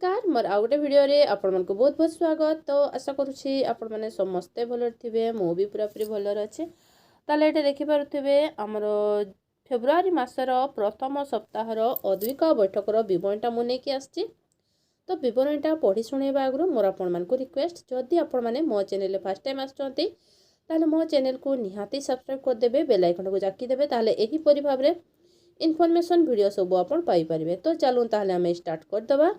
नमस्कार मोर आउ गोटे भिडियो रे आपण मन को बहुत बहुत स्वागत। तो आशा करुछि आपण माने समस्ते भल थिबे, मो भी पूरा पूरी भल अच्छे। ताले एटे देखि पारुथिबे हमर फेब्रुआरी मासर प्रथम सप्ताहर अद्विक बैठकर विवरणटा मु नेकी आछि। तो विवरणटा पढ़ी सुनेबा आगु मोर आपण मन को रिक्वेस्ट, जदि आपण माने मो चैनल फर्स्ट टाइम आछंती ताले मो चैनल को निहाती सब्सक्राइब कर देबे, बेल आइकन को जाकी देबे, ताले एही परि भाबरे इनफॉरमेशन वीडियो सब आपण पाई परिबे। तो चलून ताले हम स्टार्ट कर दबा।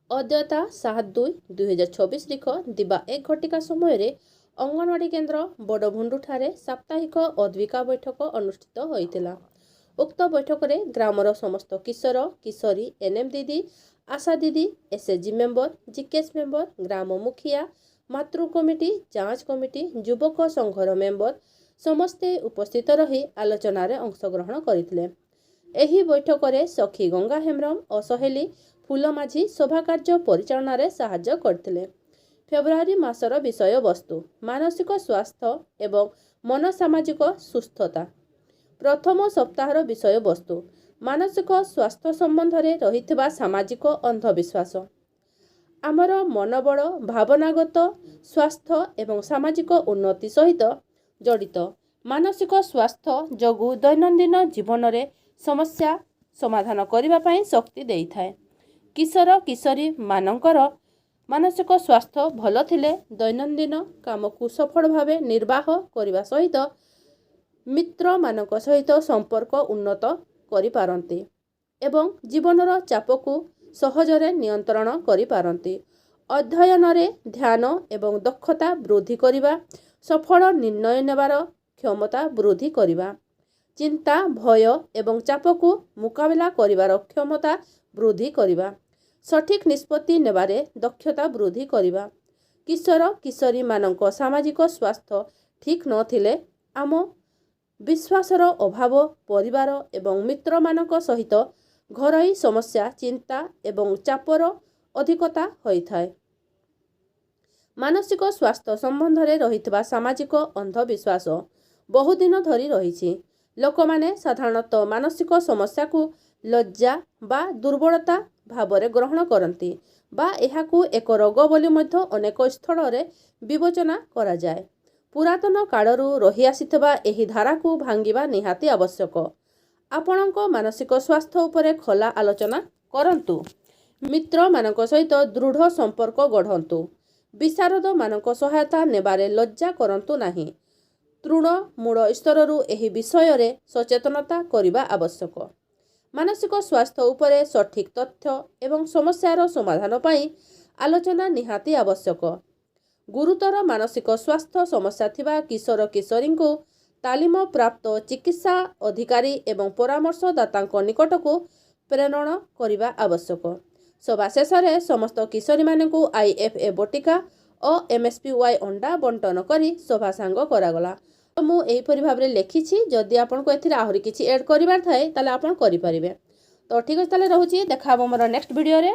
अद्यता 7/2/2024 लिख दिबा 1 घटिका समय अंगनवाड़ी केन्द्र बड़भुंडु ठारे साप्ताहिक अद्विका बैठक अनुष्ठित होइतिला। उक्त बैठक में ग्रामर समस्त किशोर किशोरी, एनएम दीदी, आशा दीदी, एसएचजी मेंबर, जीकेएस मेंबर, ग्राम मुखिया, मातृ कमिटी, जांच कमिटी, युवक संघर मेंबर समस्ते उपस्थित रही आलोचना रे अंशग्रहण करथिले। एही बैठक में सखी गंगा हेम्ब्रम और सहेली फूल माझी सभा कार्य परिचालन रे साहाय्य करथिले। फेब्रुआरी मासर विषय वस्तु मानसिक स्वास्थ्य एवं मन सामाजिक सुस्थता। प्रथम सप्ताहर विषय वस्तु मानसिक स्वास्थ्य संबंध रे रहितबा सामाजिक अंधविश्वास। आमर मनोबल भावनागत स्वास्थ्य एवं सामाजिक उन्नति सहित जड़ित मानसिक स्वास्थ्य जगु दैनंदिन जीवन रे समस्या समाधान करबा पई शक्ति देई थाए। किशोर किशोरी मानकर मानसिक स्वास्थ्य भल थिले दैनंदिन काम को सफल भावे निर्वाह करने सहित मित्र मानक सहित संपर्क उन्नत करि पारंती एवं जीवनर चाप को सहजरे नियंत्रण करि पारंती। अध्ययन रे ध्यान एवं दक्षता वृद्धि करिबा, सफल निर्णय नेबार क्षमता वृद्धि करिबा, चिंता भय एवं चाप को मुकाबला करिबार क्षमता वृद्धि करिबा, सठिक निष्पत्ति नेबारे दक्षता वृद्धि करिबा। किशोर किशोरी मानक सामाजिक स्वास्थ्य ठीक नथिले आम विश्वासर अभाव, परिवार एवं मित्र मानक सहित घरोई समस्या, चिंता एवं चापर अधिकता होइथाए। मानसिक स्वास्थ्य संबंध रे रहितबा सामाजिक अंधविश्वास बहुदिन धरी रहिछि। लोकमाने साधारणतः मानसिक समस्या को लज्जा बा दुर्बलता भावरे ग्रहण करती बा एहाकू एक रोग बोली मध्य अनेक स्थल रे विवेचना करा जाए। पुरातन कालरू रही आसीथिबा एही धारा को भांगिबा निहाती आवश्यक। आपणक मानसिक स्वास्थ्य उपरे खोला आलोचना करंतु, मित्र मानक सहित दृढ़ संपर्क गढ़ंतु, विशारद मानक सहायता नेबारे लज्जा करंतु नाही। तृणमूल स्तररू एही विषय रे सचेतनता करिबा आवश्यक। मानसिक स्वास्थ्य उपरे सठिक तथ्य एवं समस्यार समाधान पाई आलोचना निहाती आवश्यक। गुरुतर मानसिक स्वास्थ्य समस्या थिबा किशोर किशोरी को तालीम प्राप्त चिकित्सा अधिकारी एवं परामर्शदाता निकट को प्रेरण करिबा आवश्यक। सभा शेष में समस्त किशोरी मानकु IFA बटिका और MSPY अंडा बंटन करी सभा सांग करागला। तो मु एहीपरि भाबरे लेखिछि, जदि आपन को एथिरे आहुरी किछि ऐड करिबार थाए ताले आपन करि परिबे। तो ठीक अछि, ताले रहूछि, देखा हबो मोर नेक्स्ट वीडियो रे।